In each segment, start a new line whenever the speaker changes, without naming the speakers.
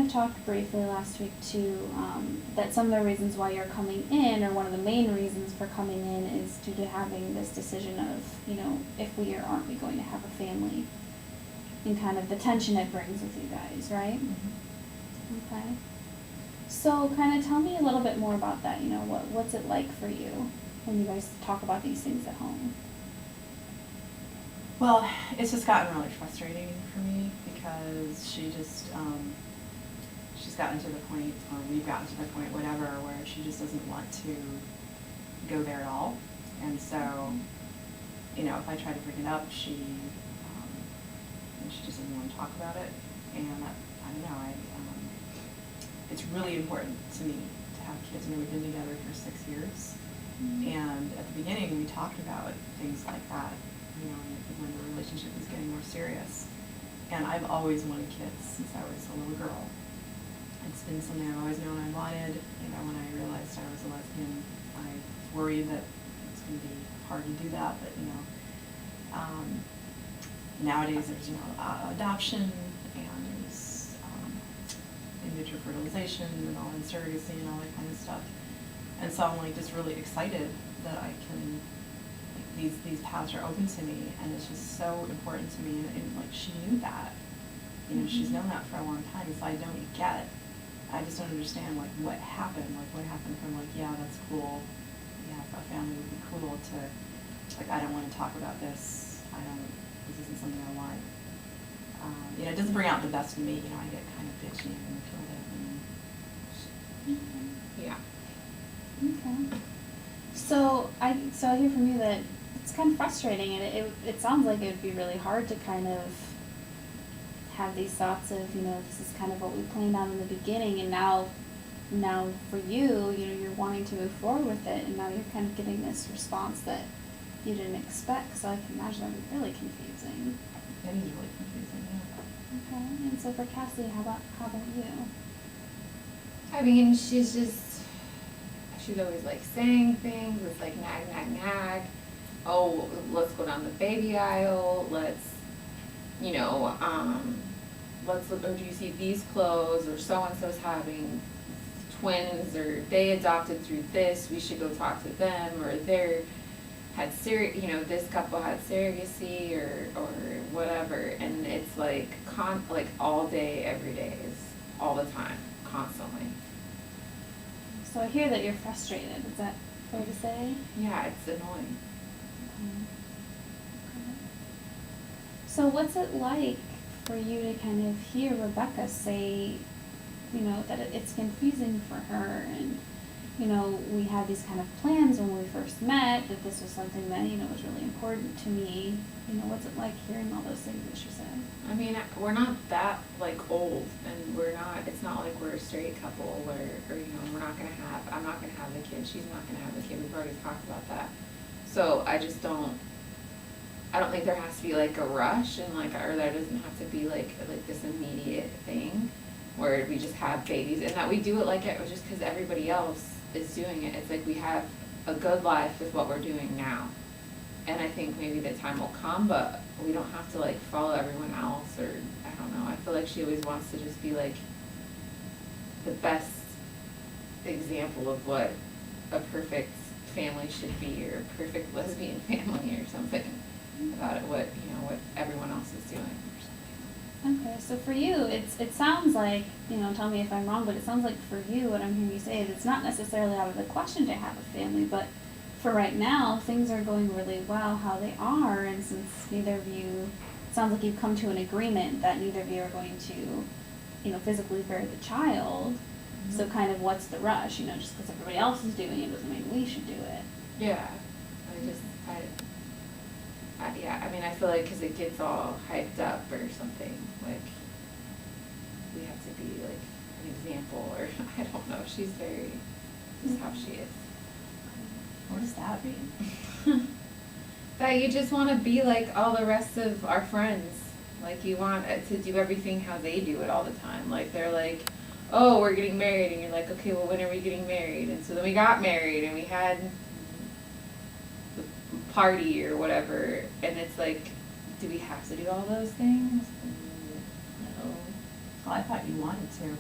of talked briefly last week too, that some of the reasons why you're coming in, or one of the main reasons for coming in, is due to having this decision of, if we or aren't we going to have a family, and kind of the tension it brings with you guys, right?
Mm-hmm.
Okay. So kind of tell me a little bit more about that, what's it like for you when you guys talk about these things at home?
Well, it's just gotten really frustrating for me because she's gotten to the point, or we've gotten to the point, whatever, where she just doesn't want to go there at all. And so, if I try to bring it up, she just doesn't want to talk about it. And I don't know, it's really important to me to have kids. We've been together for 6 years.
Mm-hmm.
And at the beginning, we talked about things like that, when the relationship was getting more serious. And I've always wanted kids since I was a little girl. It's been something I've always known I wanted. When I realized I was a lesbian, I was worried that it's going to be hard to do that. But, nowadays there's, adoption, and there's in vitro fertilization and all in surrogacy and all that kind of stuff. And so I'm just really excited that I can, these paths are open to me, and it's just so important to me. And she knew that, she's known that for a long time. So I just don't understand what happened. What happened from yeah, that's cool, yeah, a family would be cool, to I don't want to talk about this. This isn't something I want. It doesn't bring out the best in me. I get kind of bitchy and manipulative.
Yeah. Okay. So I hear from you that it's kind of frustrating, and it sounds like it would be really hard to kind of have these thoughts of, this is kind of what we planned on in the beginning, and now for you, you're wanting to move forward with it, and now you're kind of getting this response that you didn't expect. So I can imagine that would be really confusing.
It is really confusing, yeah.
Okay. And so for Cassie, how about you?
I mean, she's always saying things. It's nag. Oh, let's go down the baby aisle. Let's look, or do you see these clothes, or so-and-so's having twins, or they adopted through this, we should go talk to them, or this couple had surrogacy, or whatever. And it's all day, every day, is all the time, constantly.
So I hear that you're frustrated. Is that fair to say?
Yeah, it's annoying.
Okay. So what's it like for you to kind of hear Rebecca say, that it's confusing for her, and, we had these kind of plans when we first met, that this was something that, was really important to me. What's it like hearing all those things that she said?
I mean, we're not that old, and it's not like we're a straight couple where, I'm not gonna have the kid, she's not gonna have the kid. We've already talked about that. So I don't think there has to be a rush, and or there doesn't have to be this immediate thing where we just have babies, and that we do it it just because everybody else is doing it. It's we have a good life with what we're doing now, and I think maybe the time will come, but we don't have to follow everyone else, or I don't know. I feel she always wants to just be the best example of what a perfect family should be, or a perfect lesbian family, or something about it, what everyone else is doing, or something.
Okay, so for you, it sounds like, tell me if I'm wrong, but it sounds like for you, what I'm hearing you say is it's not necessarily out of the question to have a family, but for right now, things are going really well how they are, and since neither of you, it sounds like you've come to an agreement that neither of you are going to, physically bear the child. Mm-hmm. So kind of what's the rush? Just because everybody else is doing it doesn't mean we should do it.
Yeah, I feel because it gets all hyped up or something, we have to be an example, or I don't know. She's very, just how she is.
What does that mean?
That you just want to be like all the rest of our friends. You want to do everything how they do it all the time. They're oh, we're getting married, and you're okay, well, when are we getting married? And so then we got married, and we had the party or whatever, and it's do we have to do all those things? No.
Well, I thought you wanted to.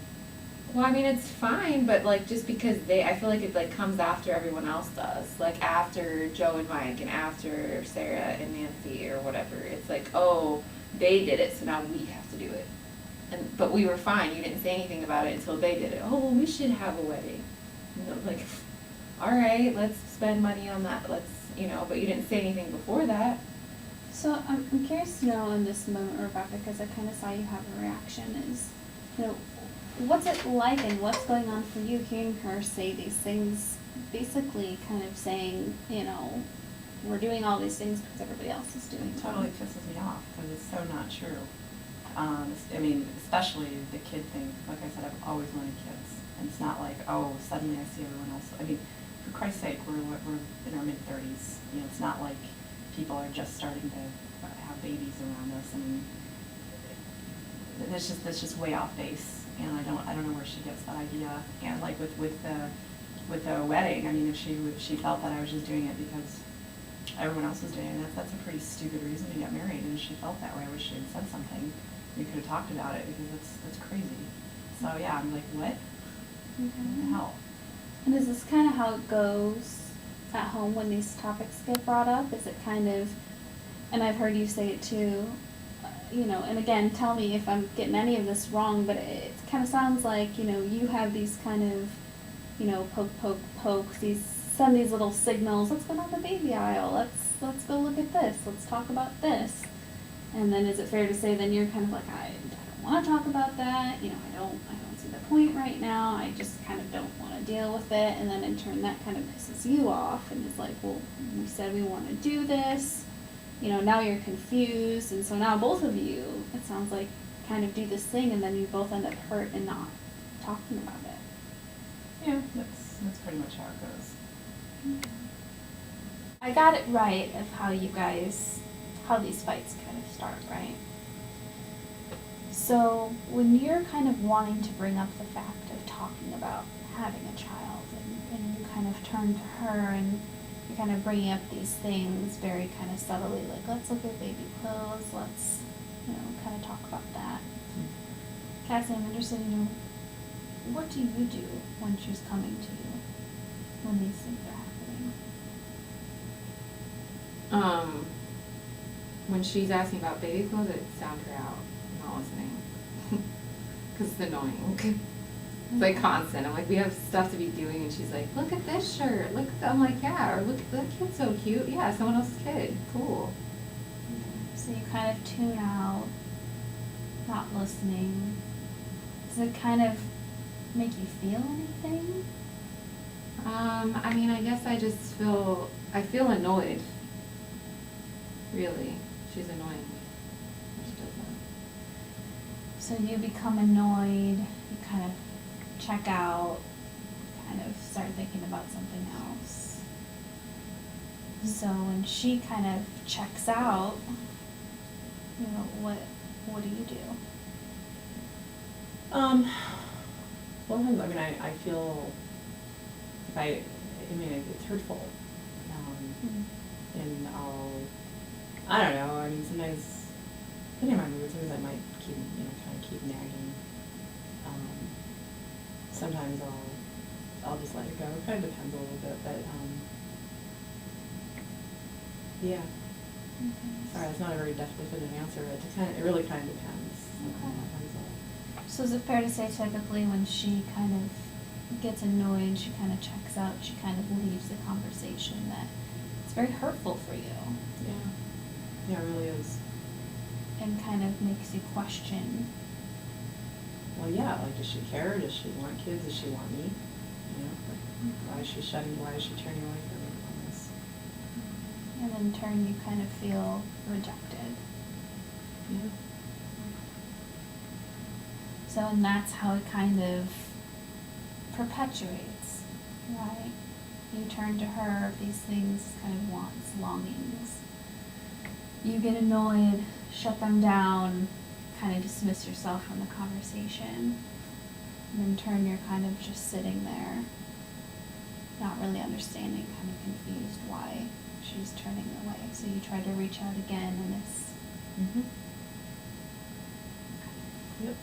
Well, I mean, it's fine, but like, just because I feel like it like comes after everyone else does. Like after Joe and Mike and after Sarah and Nancy or whatever. It's like, oh, they did it, so now we have to do it. But we were fine. You didn't say anything about it until they did it. Oh, well, we should have a wedding. You know, like, all right, let's spend money on that. Let's, but you didn't say anything before that.
So I'm curious to know in this moment, Rebecca, because I kind of saw you have a reaction, is, what's it like and what's going on for you hearing her say these things, basically kind of saying, we're doing all these things because everybody else is doing
It
them.
totally pisses me off because it's so not true. I mean, especially the kid thing. Like I said, I've always wanted kids. And it's not like, oh, suddenly I see everyone else. I mean, for Christ's sake, we're in our mid-30s. It's not like people are just starting to have babies around us. I mean, that's just way off base. And I don't know where she gets that idea. And like with the wedding, I mean, if she felt that I was just doing it because everyone else was doing it, that's a pretty stupid reason to get married. And if she felt that way, I wish she had said something. We could have talked about it because that's crazy. So yeah, I'm like, what? What the hell?
And is this kind of how it goes at home when these topics get brought up? Is it kind of, and I've heard you say it too, and again, tell me if I'm getting any of this wrong, but it kind of sounds like, you have these kind of, poke, send these little signals, let's go down the baby aisle, let's go look at this, let's talk about this. And then is it fair to say then you're kind of like, I don't want to talk about that, I don't see the point right now, I just kind of don't want to deal with it, and then in turn that kind of pisses you off and is like, well, we said we want to do this, now you're confused, and so now both of you, it sounds like, kind of do this thing and then you both end up hurt and not talking about it.
Yeah, that's pretty much how it goes.
I got it right of how these fights kind of start, right? So when you're kind of wanting to bring up the fact of talking about having a child and you kind of turn to her and you're kind of bringing up these things very kind of subtly, like let's look at baby clothes, let's, kind of talk about that. Cassie, I'm interested in what do you do when she's coming to you when these things are happening?
When she's asking about baby clothes, I sound her out. I'm not listening. Because it's annoying. It's like constant. I'm like, we have stuff to be doing, and she's like, look at this shirt. I'm like, yeah, or look, that kid's so cute. Yeah, someone else's kid. Cool.
So you kind of tune out, not listening. Does it kind of make you feel anything?
I mean, I guess I feel annoyed. Really. She's annoying me when she does that.
So you become annoyed, you kind of check out, kind of start thinking about something else. So when she kind of checks out, what do you do?
Well, I mean, I feel it's hurtful. And I don't know, I mean, sometimes, depending on my mood, sometimes I might kind of keep nagging. Sometimes I'll just let it go. It kind of depends a little bit, but, yeah. Sorry, that's not a very definitive answer, but it really kind of depends.
So is it fair to say typically when she kind of gets annoyed, she kind of checks out, she kind of leaves the conversation, that it's very hurtful for you?
Yeah. Yeah, it really is.
And kind of makes you question.
Well, yeah, like, does she care? Does she want kids? Does she want me? Why is she turning away from me on this?
And in turn, you kind of feel rejected.
Yeah.
So, and that's how it kind of perpetuates, right? You turn to her, these things, kind of wants, longings. You get annoyed, shut them down, kind of dismiss yourself from the conversation. And in turn, you're kind of just sitting there, not really understanding, kind of confused why she's turning away. So you try to reach out again, and it's...
Yep.